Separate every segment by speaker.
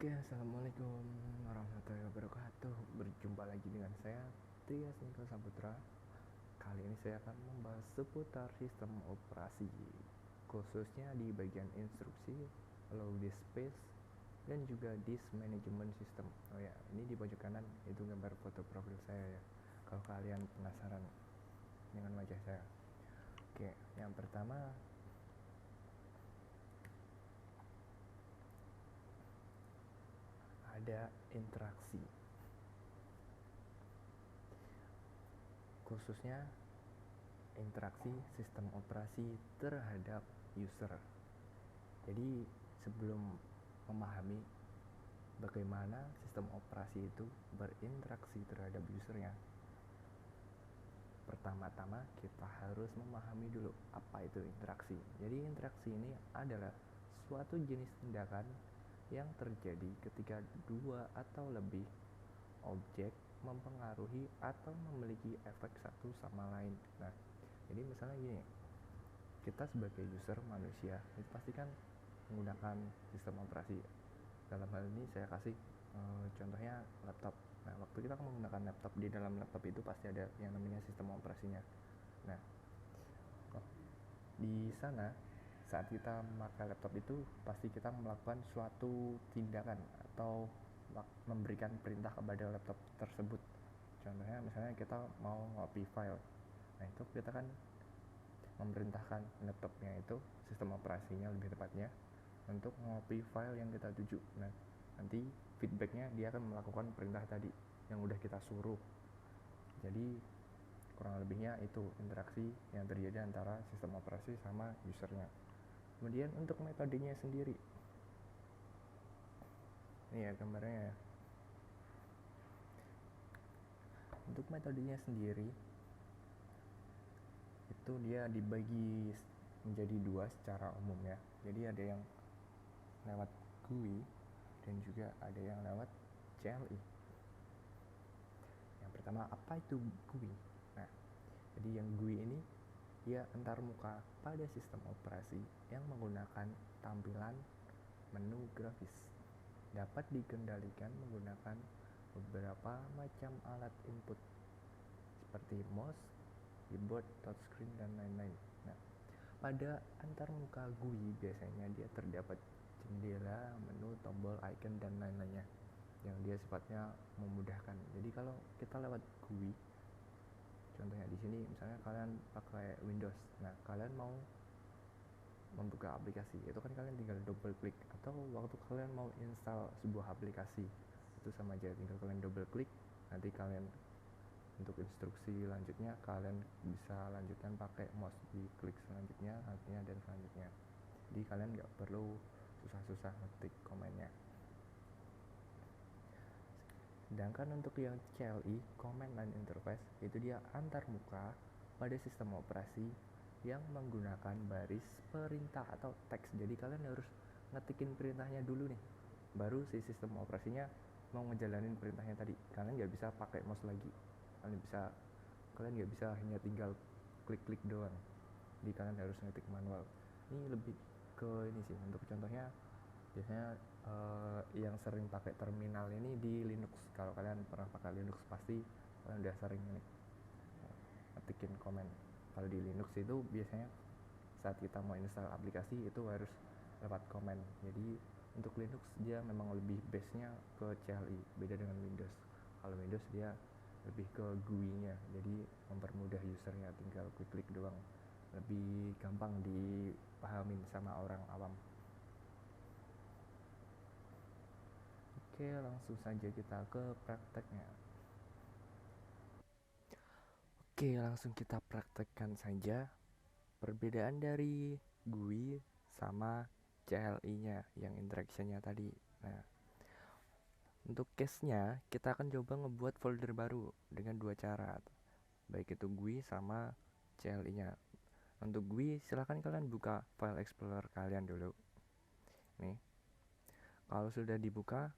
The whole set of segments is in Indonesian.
Speaker 1: Oke, assalamualaikum warahmatullahi wabarakatuh. Berjumpa lagi dengan saya, Trias Niko Saputra. Kali ini saya akan membahas seputar sistem operasi, khususnya di bagian instruksi, low disk space, dan juga disk management system. Oh ya, ini di pojok kanan itu gambar foto profil saya ya. Kalau kalian penasaran dengan wajah saya. Oke, yang pertama ada interaksi, khususnya interaksi sistem operasi terhadap user. Jadi sebelum memahami bagaimana sistem operasi itu berinteraksi terhadap usernya, pertama-tama kita harus memahami dulu apa itu interaksi. Jadi interaksi ini adalah suatu jenis tindakan yang terjadi ketika dua atau lebih objek mempengaruhi atau memiliki efek satu sama lain. Nah, jadi misalnya gini, kita sebagai user manusia itu pasti kan menggunakan sistem operasi. Dalam hal ini saya kasih contohnya laptop. Nah, waktu kita menggunakan laptop, di dalam laptop itu pasti ada yang namanya sistem operasinya. Nah, di sana saat kita memakai laptop itu pasti kita melakukan suatu tindakan atau memberikan perintah kepada laptop tersebut. Contohnya misalnya kita mau copy file. Nah, itu kita kan memerintahkan laptopnya itu, sistem operasinya lebih tepatnya, untuk copy file yang kita tuju. Nah, nanti feedbacknya dia akan melakukan perintah tadi yang udah kita suruh. Jadi kurang lebihnya itu interaksi yang terjadi antara sistem operasi sama usernya. Kemudian untuk metodenya sendiri, ini ya gambarnya ya. Untuk metodenya sendiri itu dia dibagi menjadi dua secara umum ya. Jadi ada yang lewat GUI dan juga ada yang lewat CLI. Yang pertama, apa itu GUI? Nah, jadi yang GUI ini dia antarmuka pada sistem operasi yang menggunakan tampilan menu grafis. Dapat dikendalikan menggunakan beberapa macam alat input seperti mouse, keyboard, touchscreen, dan lain-lain. Nah, pada antarmuka GUI biasanya dia terdapat jendela, menu, tombol, icon, dan lain-lainnya yang dia sifatnya memudahkan. Jadi kalau kita lewat GUI, contohnya di sini misalnya kalian pakai Windows. Nah, kalian mau membuka aplikasi, itu kan kalian tinggal double klik, atau waktu kalian mau install sebuah aplikasi itu sama aja, tinggal kalian double klik, nanti kalian untuk instruksi lanjutnya kalian bisa lanjutkan pakai mouse, di klik selanjutnya dan selanjutnya. Jadi kalian nggak perlu susah-susah ngetik komennya. Sedangkan untuk yang CLI, Command Line Interface, itu dia antarmuka pada sistem operasi yang menggunakan baris perintah atau teks. Jadi kalian harus ngetikin perintahnya dulu nih, baru si sistem operasinya mau ngejalanin perintahnya tadi. Kalian nggak bisa pakai mouse lagi. Kalian nggak bisa hanya tinggal klik-klik doang. Jadi kalian harus ngetik manual. Ini lebih ke ini sih, untuk contohnya biasanya yang sering pakai terminal ini di Linux. Kalau kalian pernah pakai Linux pasti kalian udah sering ini ketikin komen. Kalau di Linux itu biasanya saat kita mau install aplikasi itu harus lewat komen. Jadi untuk Linux dia memang lebih base-nya ke CLI, beda dengan Windows. Kalau Windows dia lebih ke GUI-nya, jadi mempermudah usernya, tinggal klik-klik doang, lebih gampang dipahamin sama orang awam. Oke, langsung saja kita ke prakteknya. Oke, langsung kita praktekkan saja perbedaan dari GUI sama CLI-nya yang interaction-nya tadi. Nah, untuk case-nya kita akan coba ngebuat folder baru dengan dua cara, baik itu GUI sama CLI-nya. Untuk GUI silahkan kalian buka file explorer kalian dulu. Nih, kalau sudah dibuka,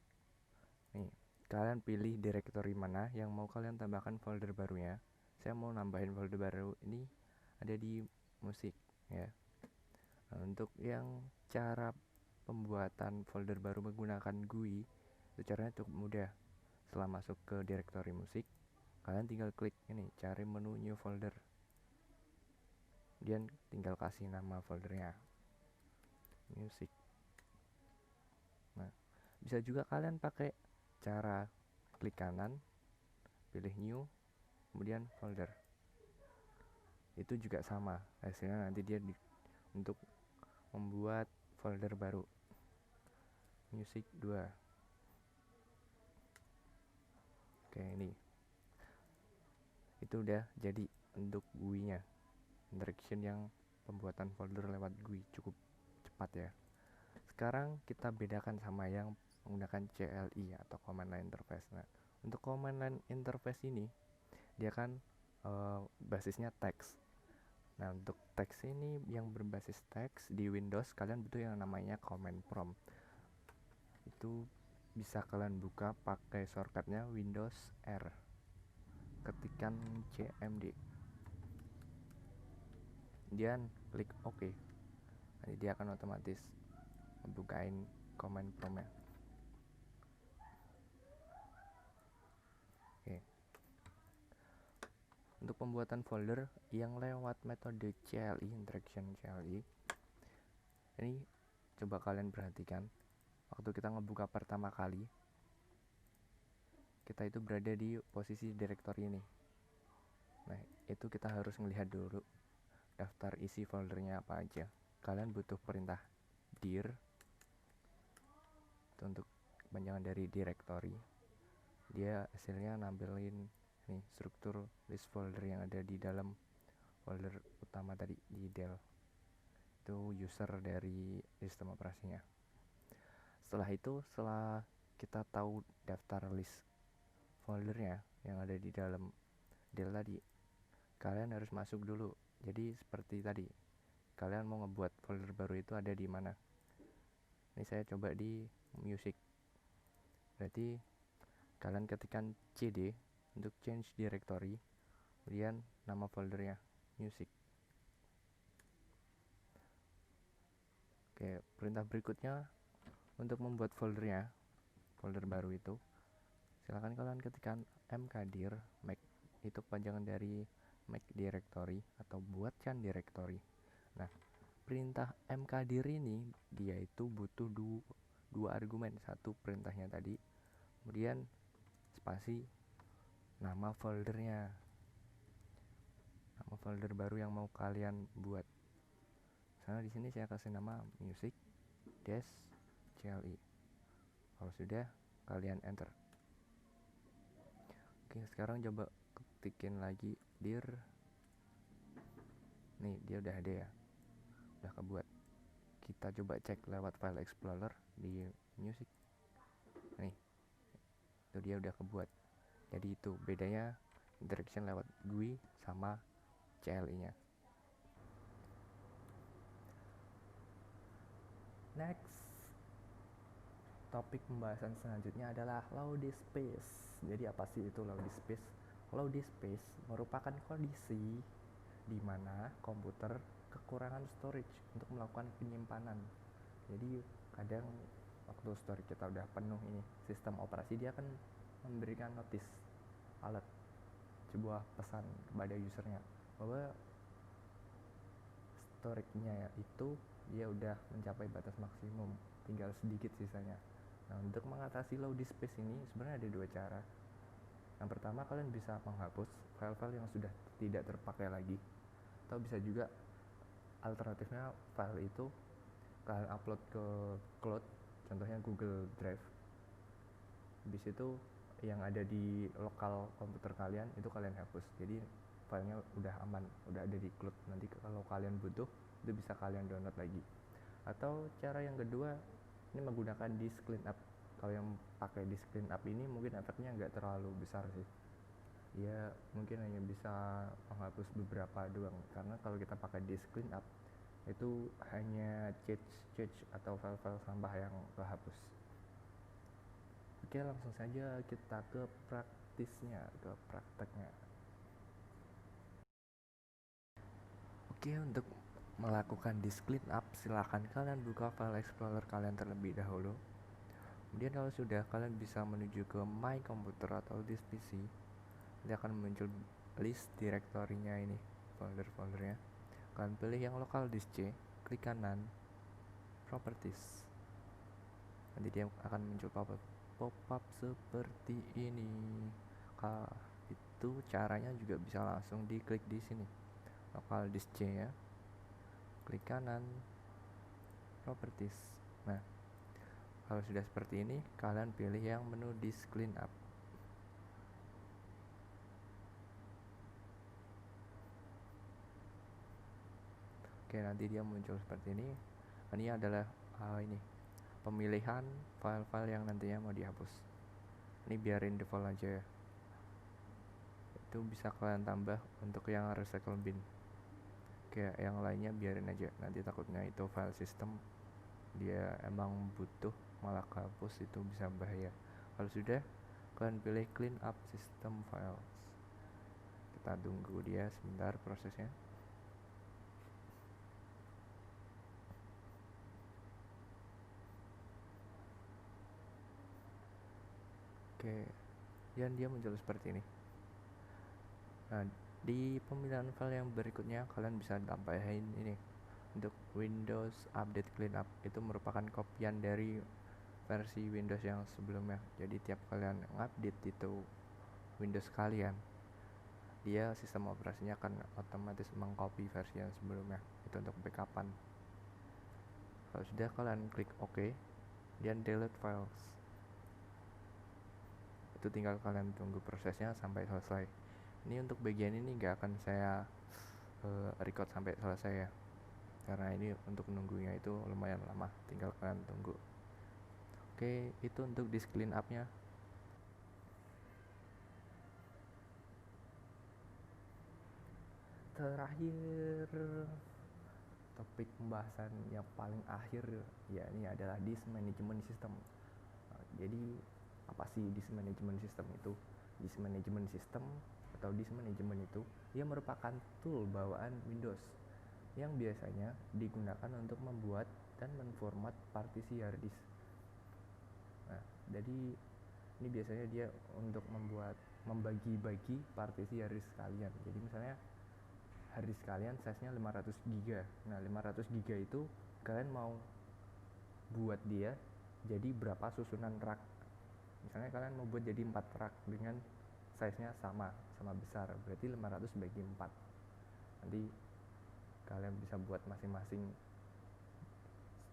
Speaker 1: nih kalian pilih directory mana yang mau kalian tambahkan folder barunya. Saya mau nambahin folder baru ini ada di musik ya. Nah, untuk yang cara pembuatan folder baru menggunakan GUI itu caranya cukup mudah. Setelah masuk ke direktori musik, kalian tinggal klik ini cari menu new folder, kemudian tinggal kasih nama foldernya music. Nah, bisa juga kalian pakai cara klik kanan, pilih new, kemudian folder. Itu juga sama hasilnya, nanti dia untuk membuat folder baru music 2. Oke, ini itu udah jadi untuk GUI nya. Interaction yang pembuatan folder lewat GUI cukup cepat ya. Sekarang kita bedakan sama yang menggunakan CLI atau command line interface. Nah, untuk command line interface ini dia kan basisnya teks. Nah, untuk teks ini yang berbasis teks di Windows kalian butuh yang namanya command prompt. Itu bisa kalian buka pakai shortcutnya Windows R. Ketikkan CMD. Kemudian klik OK. Nanti dia akan otomatis membukain command prompt-nya. Oke. Untuk pembuatan folder yang lewat metode CLI, interaction CLI, ini coba kalian perhatikan. Waktu kita ngebuka pertama kali, kita itu berada di posisi direktori ini. Nah, itu kita harus melihat dulu daftar isi foldernya apa aja. Kalian butuh perintah dir, itu untuk kepanjangan dari directory. Dia hasilnya nampilin nih struktur list folder yang ada di dalam folder utama tadi di Dell. Itu user dari sistem operasinya. Setelah kita tahu daftar list foldernya yang ada di dalam Dell tadi, kalian harus masuk dulu. Jadi seperti tadi, kalian mau ngebuat folder baru itu ada di mana. Ini saya coba di music. Berarti kalian ketikkan cd untuk change directory, kemudian nama foldernya music. Oke, perintah berikutnya untuk membuat folder baru itu, silakan kalian ketikkan mkdir make, itu kepanjangan dari make directory atau buatkan directory. Nah, perintah mkdir ini dia itu butuh dua argumen. Satu perintahnya tadi, kemudian spasi nama foldernya, nama folder baru yang mau kalian buat. Misalnya di sini saya kasih nama music dash CLI. Kalau sudah, kalian enter. Oke, sekarang coba ketikin lagi dir. Nih, dia udah ada ya, udah kebuat. Kita coba cek lewat file explorer di music. Nih, itu dia udah kebuat. Jadi itu bedanya interaction lewat GUI sama CLI nya. Next, topik pembahasan selanjutnya adalah load space. Jadi apa sih itu load space? Load space merupakan kondisi di mana komputer kekurangan storage untuk melakukan penyimpanan. Jadi kadang waktu storage kita udah penuh ini, sistem operasi dia akan memberikan notice alert, sebuah pesan kepada usernya bahwa storage-nya itu dia udah mencapai batas maksimum, tinggal sedikit sisanya. Nah, untuk mengatasi load space ini sebenarnya ada dua cara. Yang pertama, kalian bisa menghapus file-file yang sudah tidak terpakai lagi, atau bisa juga alternatifnya file itu kalian upload ke cloud, contohnya Google Drive. Habis itu yang ada di lokal komputer kalian itu kalian hapus, jadi filenya udah aman, udah ada di cloud. Nanti kalau kalian butuh itu bisa kalian download lagi. Atau cara yang kedua, ini menggunakan disk cleanup. Kalau yang pakai disk cleanup ini mungkin efeknya nggak terlalu besar sih, ya mungkin hanya bisa menghapus beberapa doang, karena kalau kita pakai disk cleanup itu hanya cache atau file-file sampah yang kehapus. Oke, langsung saja kita ke prakteknya. Oke, untuk melakukan disk clean up, silahkan kalian buka file explorer kalian terlebih dahulu. Kemudian kalau sudah, kalian bisa menuju ke my computer atau disk PC. Nanti akan muncul list direktorinya ini, folder-foldernya. Kalian pilih yang local disk C, klik kanan, properties. Nanti dia akan muncul pop-up seperti ini. Itu caranya juga bisa langsung diklik di sini, local disk C ya, klik kanan, properties. Nah, kalau sudah seperti ini, kalian pilih yang menu disk clean up. Oke, nanti dia muncul seperti ini. Ini adalah ini pemilihan file-file yang nantinya mau dihapus. Ini biarin default aja ya. Itu bisa kalian tambah untuk yang recycle bin. Kayak yang lainnya biarin aja. Nanti takutnya itu file system dia emang butuh malah kehapus, itu bisa bahaya. Kalau sudah, kalian pilih clean up system files. Kita tunggu dia sebentar prosesnya. Oke, dan dia muncul seperti ini. Nah, di pemilihan file yang berikutnya kalian bisa tambahin ini untuk Windows Update Cleanup. Itu merupakan kopian dari versi Windows yang sebelumnya. Jadi tiap kalian ngupdate itu Windows kalian, dia sistem operasinya akan otomatis mengcopy versi yang sebelumnya. Itu untuk backupan. Kalau sudah, kalian klik OK dan delete files. Itu tinggal kalian tunggu prosesnya sampai selesai. Ini untuk bagian ini nggak akan saya record sampai selesai ya, karena ini untuk nunggunya itu lumayan lama. Tinggal kalian tunggu. Oke, itu untuk disk clean up nya. Terakhir, topik pembahasan yang paling akhir ya, ini adalah disk management system. Jadi apa sih disk management system itu? Disk management system atau disk management itu ia merupakan tool bawaan Windows yang biasanya digunakan untuk membuat dan menformat partisi hard disk. Nah, jadi ini biasanya dia untuk membagi-bagi partisi hard disk kalian. Jadi misalnya hard disk kalian size-nya 500 GB. Nah, 500 GB itu kalian mau buat dia jadi berapa susunan rak. Misalnya kalian mau buat jadi 4 rak dengan size-nya sama besar, berarti 500 bagi 4. Nanti kalian bisa buat masing-masing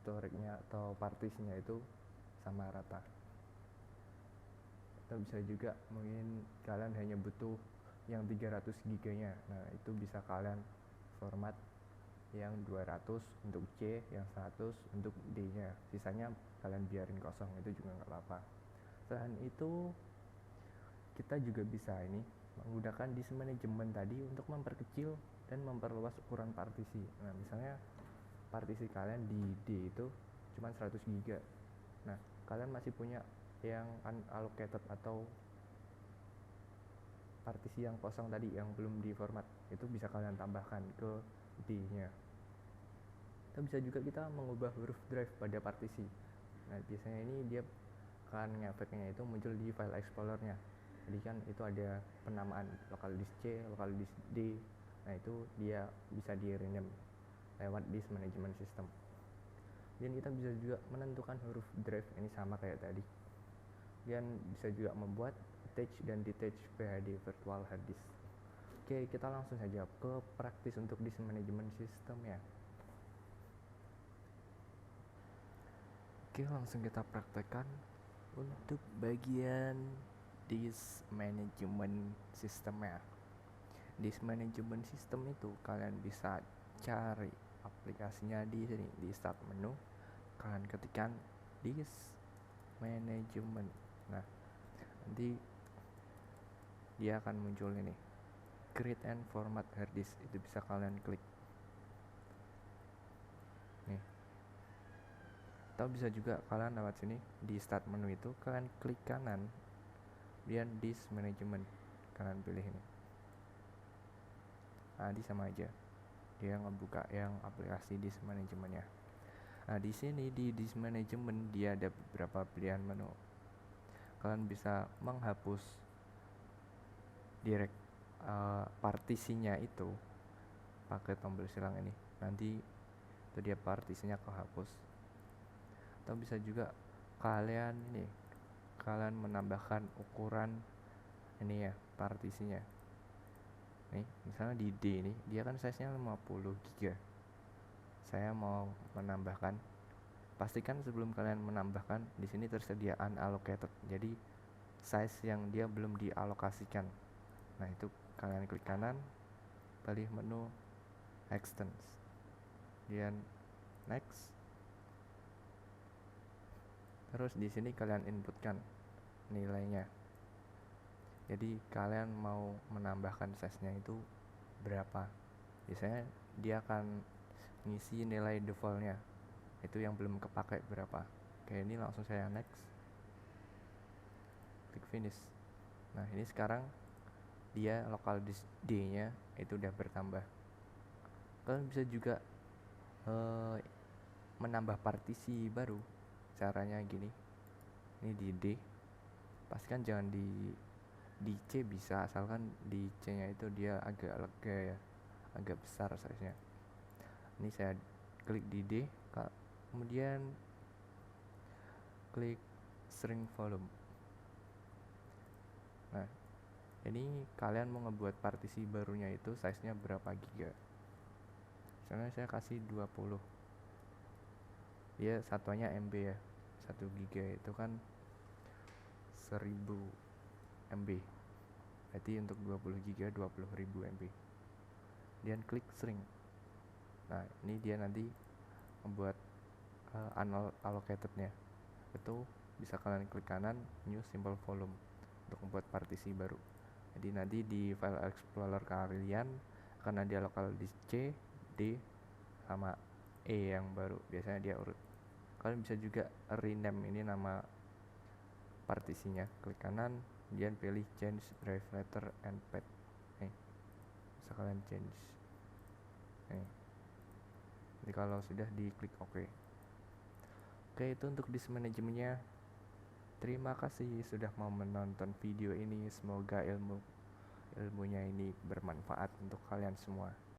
Speaker 1: storage-nya atau partisinya itu sama rata. Atau bisa juga mungkin kalian hanya butuh yang 300 GB nya. Nah, itu bisa kalian format yang 200 untuk C, yang 100 untuk D nya. Sisanya kalian biarin kosong, itu juga nggak apa-apa. Selain itu, kita juga bisa ini menggunakan disk management tadi untuk memperkecil dan memperluas ukuran partisi. Nah, misalnya partisi kalian di D itu cuma 100 GB. Nah, kalian masih punya yang unallocated atau partisi yang kosong tadi yang belum diformat, itu bisa kalian tambahkan ke D-nya. Atau bisa juga kita mengubah huruf drive pada partisi. Nah, biasanya ini dia akan ngefeknya itu muncul di file explorer-nya. Jadi kan itu ada penamaan local disk C, local disk D. Nah, itu dia bisa di rename lewat disk management system. Dan kita bisa juga menentukan huruf drive ini sama kayak tadi. Dan bisa juga membuat attach dan detach VHD virtual hard disk. Oke, kita langsung saja ke praktis untuk disk management system ya. Oke, langsung kita praktekkan untuk bagian disk management system ya. Disk management system itu kalian bisa cari aplikasinya di sini, di start menu kalian ketikkan disk management. Nah, nanti dia akan muncul ini, create and format hard disk. Itu bisa kalian klik nih. Atau bisa juga kalian lewat sini di start menu itu kalian klik kanan, kemudian disk management kalian pilih ini. Nah, sama aja. dia ngebuka yang aplikasi disk manajemennya. Nah, di sini di disk management dia ada beberapa pilihan menu. Kalian bisa menghapus direct partisinya itu pakai tombol silang ini. Nanti itu dia partisinya kehapus. Atau bisa juga kalian menambahkan ukuran ini ya, partisinya. Nih, misalnya di D ini, dia kan size-nya 50 GB. Saya mau menambahkan, pastikan sebelum kalian menambahkan di sini tersedia unallocated. Jadi size yang dia belum dialokasikan. Nah, itu kalian klik kanan, pilih menu extends. Kemudian next. Terus di sini kalian inputkan nilainya. Jadi kalian mau menambahkan size-nya itu berapa. Biasanya dia akan ngisi nilai defaultnya, itu yang belum kepakai berapa. Kayak ini langsung saya next, klik finish. Nah, ini sekarang dia local disk D nya itu udah bertambah. Kalian bisa juga menambah partisi baru. Caranya gini, ini di D, pastikan jangan di C, bisa asalkan di C nya itu dia agak lega ya, agak besar size nya. Ini saya klik di D, kemudian klik string volume. Nah, ini kalian mau ngebuat partisi barunya itu size nya berapa giga. Misalnya saya kasih 20, dia satuannya MB ya, 1 giga itu kan 1000 MB, berarti untuk 20 giga 20.000 MB. Kemudian klik string. Nah, ini dia nanti membuat unallocatednya. Itu bisa kalian klik kanan, new simple volume, untuk membuat partisi baru. Jadi nanti di file explorer kalian akan ada local disk C, D, sama E yang baru. Biasanya dia urut. Kalian bisa juga rename ini nama partisinya. Klik kanan, kemudian pilih change drive letter and path. Nih, bisa kalian change. Nih. Jadi kalau sudah diklik OK. Oke, itu untuk disk manajemennya. Terima kasih sudah mau menonton video ini. Semoga ilmunya ini bermanfaat untuk kalian semua.